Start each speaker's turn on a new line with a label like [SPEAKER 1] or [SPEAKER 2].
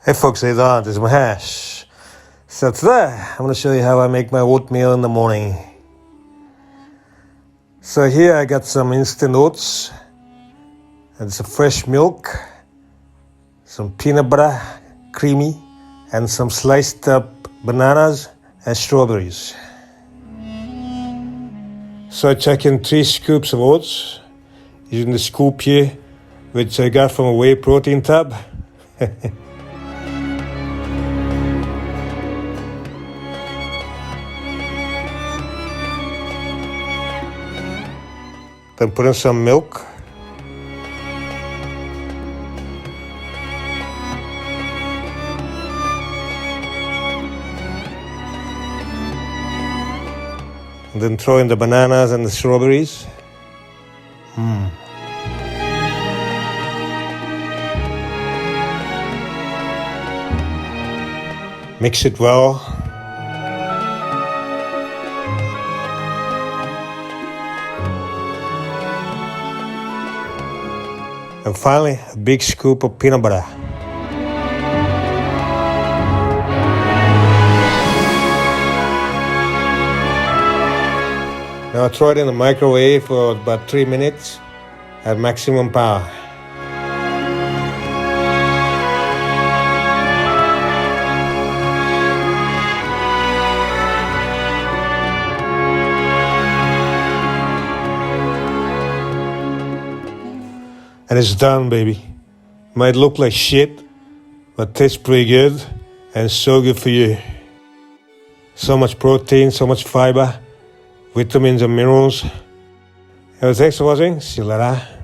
[SPEAKER 1] Hey folks, how you doing? This is Mahesh. So today, I'm going to show you how I make my oatmeal in the morning. So here I got some instant oats, and some fresh milk, some peanut butter, creamy, and some sliced up bananas and strawberries. So I chuck in 3 scoops of oats, using the scoop here, which I got from a whey protein tub. Then put in some milk. And then throw in the bananas and the strawberries. Mix it well. And finally, a big scoop of peanut butter. Now I throw it in the microwave for about 3 minutes at maximum power. And it's done, baby. Might look like shit, but tastes pretty good and so good for you. So much protein, so much fiber, vitamins and minerals. Thanks for watching. See you later.